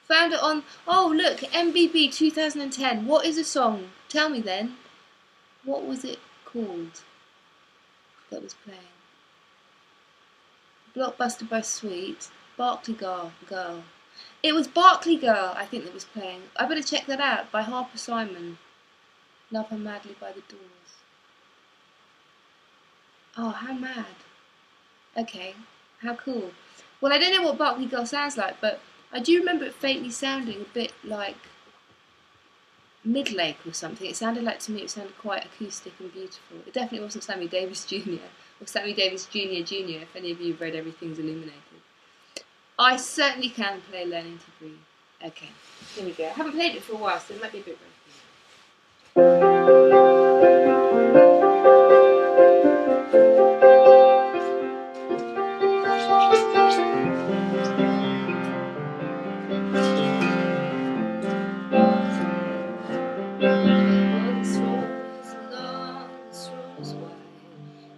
Found it on, oh look, MBB 2010. What is the song? Tell me then. What was it called that was playing? Blockbuster by Sweet. Barkley Girl. It was Barkley Girl, I think, that was playing. I better check that out, by Harper Simon. Love Her Madly by the Doors. Oh, how mad. Okay, how cool. Well, I don't know what Barkley Girl sounds like, but I do remember it faintly sounding a bit like Midlake or something. It sounded like, to me, it sounded quite acoustic and beautiful. It definitely wasn't Sammy Davis Jr. or Sammy Davis Jr. Jr. if any of you have read Everything's Illuminated. I certainly can play Learning to Breathe. Okay, here we go. I haven't played it for a while, so it might be a bit rough.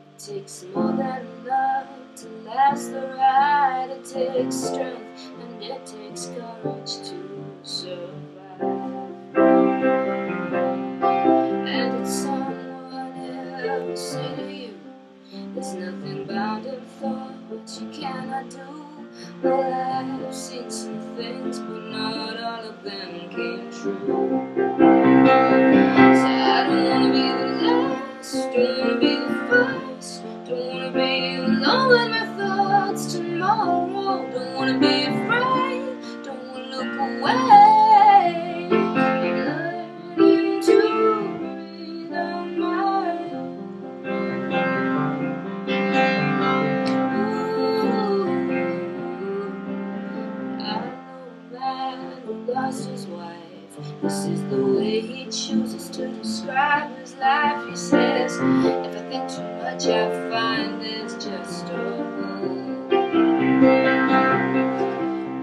It takes more than love to last the ride. It takes strength and it takes courage to survive. And it's someone ever say to you, there's nothing bound in thought what you cannot do. Well, I've seen some things, but not all of them came true. So I don't wanna be the last, don't wanna be the first, don't wanna be alone with my thoughts tomorrow. Don't wanna be afraid, don't wanna look away. Learning to breathe on my own. I know a man who lost his wife. This is the way he chooses to describe his life. He says, if I think too much, I find there's just a hole.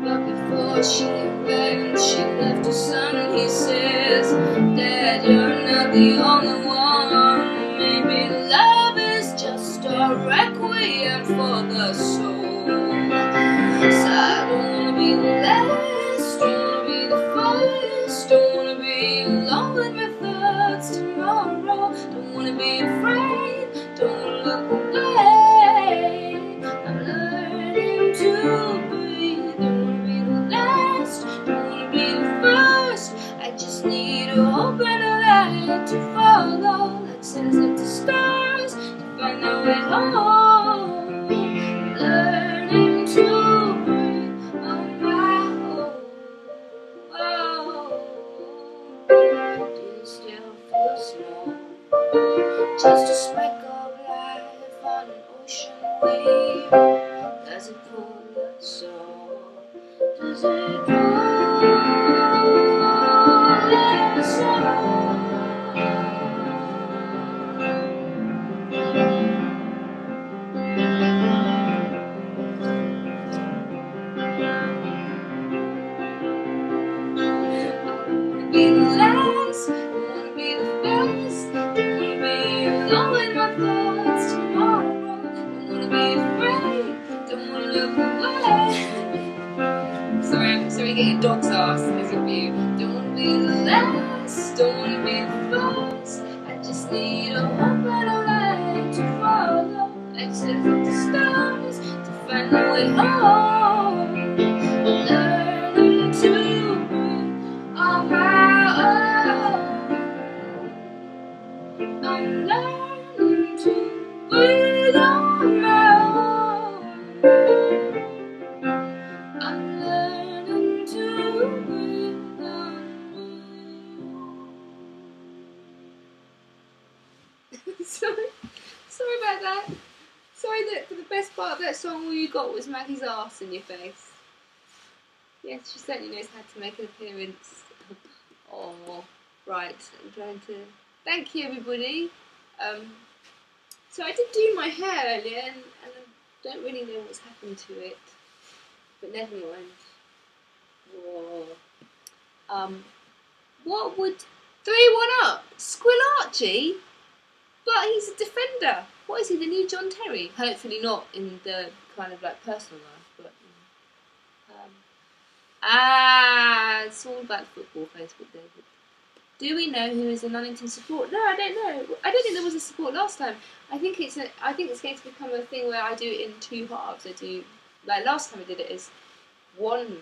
But before she went, she left her son. He says, Dad, you're not the only one. Maybe love is just a requiem for the soul. So I don't wanna be the last, don't wanna be the first, don't wanna be alone with my thoughts tomorrow. Don't wanna be afraid, don't wanna look away. I'm learning to breathe. Don't wanna be the last, don't wanna be the first. I just need a hope and a light to follow, like sails up to stars to find my way home. Learning to breathe on my own. Do you still feel small? Just a speck of life on an ocean wave. Does it pull your soul? Does it pull your soul? Be the last, don't wanna be the first, don't wanna be alone with my thoughts tomorrow. Don't wanna be afraid, don't wanna look away. Sorry getting dog's ass as a view. Don't wanna be the last, don't wanna be the first. I just need a hope and a light to follow, like sails up the stars to find my way home. Learning to breathe on my own. I'm learning to breathe on my own. I'm learning to breathe on my own. Sorry about that. Sorry that for the best part of that song all you got was Maggie's arse in your face. Yes, she certainly knows how to make an appearance. Oh, right, I'm trying to... Thank you, everybody. So I did do my hair earlier, and I don't really know what's happened to it. But never mind. Whoa. What would... 3-1 up? Squill Archie? But he's a defender. What is he, the new John Terry? Hopefully not in the kind of like personal life, but... It's all about football, Facebook, David. Do we know who is the Nunnington support? No, I don't know. I don't think there was a support last time. I think it's going to become a thing where I do it in 2 halves. I do, like last time I did it as one.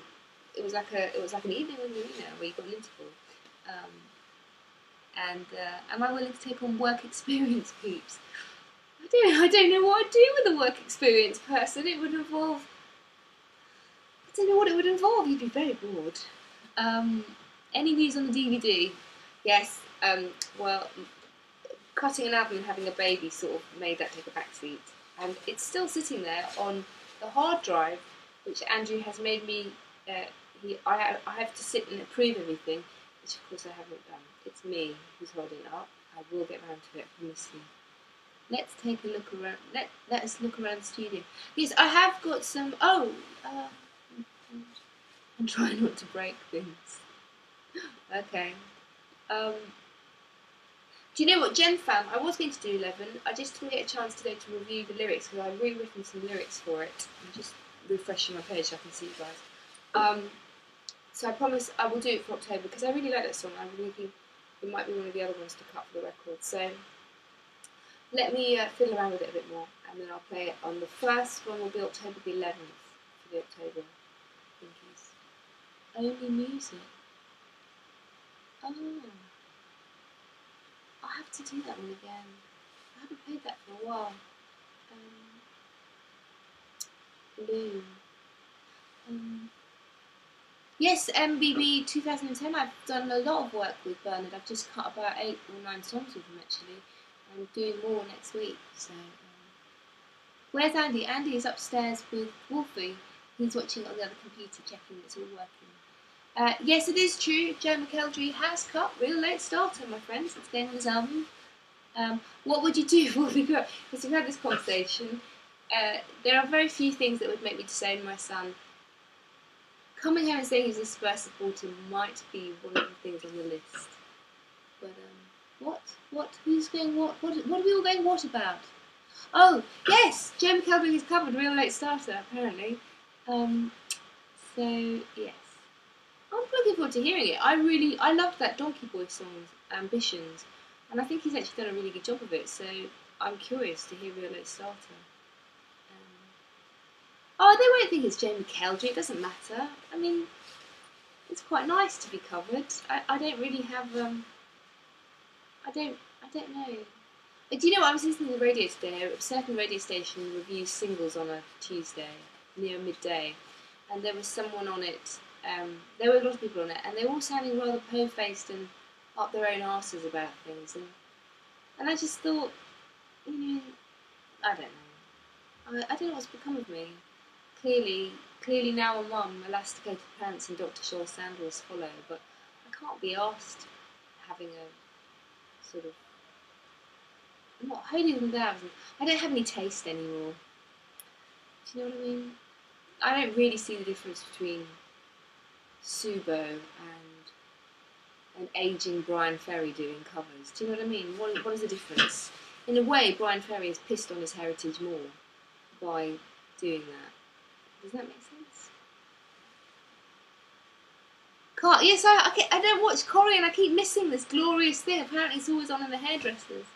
It was like an evening with Nerina where you got an interval. And am I willing to take on work experience peeps? I don't know what I'd do with a work experience person. It would involve. I don't know what it would involve. You'd be very bored. Any views on the DVD? Yes. Well, cutting an album and having a baby sort of made that take a backseat, and it's still sitting there on the hard drive, which Andrew has made me. I have to sit and approve everything, which of course I haven't done. It's me who's holding it up. I will get round to it, I promise you. Let's take a look around. Let us look around the studio. Yes, I have got some. I'm trying not to break things. Okay. Do you know what, Gen Fam? I was going to do 11. I just didn't get a chance today to review the lyrics because I've rewritten some lyrics for it. I'm just refreshing my page so I can see you guys. So I promise I will do it for October because I really like that song. I'm thinking it might be one of the other ones to cut for the record. So let me fiddle around with it a bit more, and then I'll play it on the first one. Will be October the 11th for the October thinkies. Only music. Oh, I'll have to do that one again. I haven't played that for a while. Blue. Yes, MBB 2010. I've done a lot of work with Bernard. I've just cut about 8 or 9 songs with him actually. I'm doing more next week. So, where's Andy? Andy is upstairs with Wolfie. He's watching it on the other computer, checking it's all working. Yes, it is true. Joe McElderry has cut Real Late Starter, my friends. It's going on his album. What would you do if Wolfie grew up? Because we've had this conversation. There are very few things that would make me disown my son. Coming here and saying he's a Spurs supporter might be one of the things on the list. But, what? Who's going what? What are we all going what about? Oh, yes! Joe McElderry has covered Real Late Starter, apparently. So, yes. I'm looking forward to hearing it. I loved that Donkey Boy song, Ambitions, and I think he's actually done a really good job of it, so I'm curious to hear Real Late Starter. Oh, they won't think it's Joe McElderry, it doesn't matter. I mean, it's quite nice to be covered. I don't really have, I don't know. Do you know what, I was listening to the radio today, a certain radio station reviews singles on a Tuesday, near midday, and there was someone on it, there were a lot of people on it, and they were all sounding rather po-faced and up their own arses about things, and I just thought, you know, I don't know. I don't know what's become of me. Clearly now a mum, elasticated pants and Dr. Shaw sandals follow, but I can't be asked having a sort of, I'm not holier than thou. I don't have any taste anymore. Do you know what I mean? I don't really see the difference between Subo and an ageing Brian Ferry doing covers. Do you know what I mean? What is the difference? In a way, Brian Ferry has pissed on his heritage more by doing that. Does that make sense? Yes, I don't watch Corrie and I keep missing this glorious thing. Apparently it's always on in the hairdressers.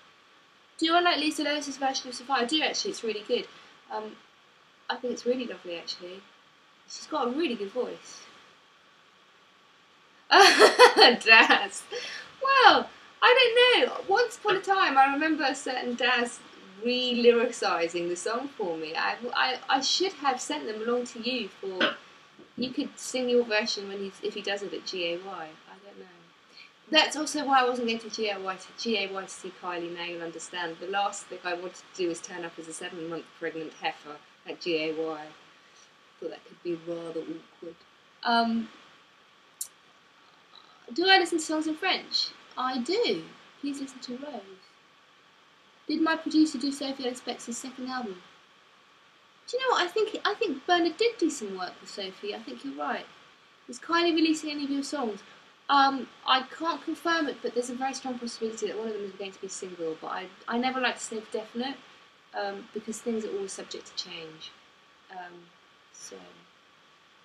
Do I like Lisa Lewis's version of Sophia? I do actually, it's really good. I think it's really lovely actually. She's got a really good voice. Daz. Well, I don't know. Once upon a time I remember a certain Daz re-lyricising the song for me. I should have sent them along to you for, you could sing your version when if he does it at GAY. I don't know. That's also why I wasn't going to GAY to see Kylie. Now you'll understand. The last thing I wanted to do was turn up as a 7-month pregnant heifer at GAY. I thought that could be rather awkward. Do I listen to songs in French? I do. Please listen to Rose. Did my producer do Sophie Unexpected's second album? Do you know what? I think Bernard did do some work with Sophie. I think you're right. Is Kylie releasing any of your songs? I can't confirm it, but there's a very strong possibility that one of them is going to be a single. But I never like to say for definite because things are always subject to change. So.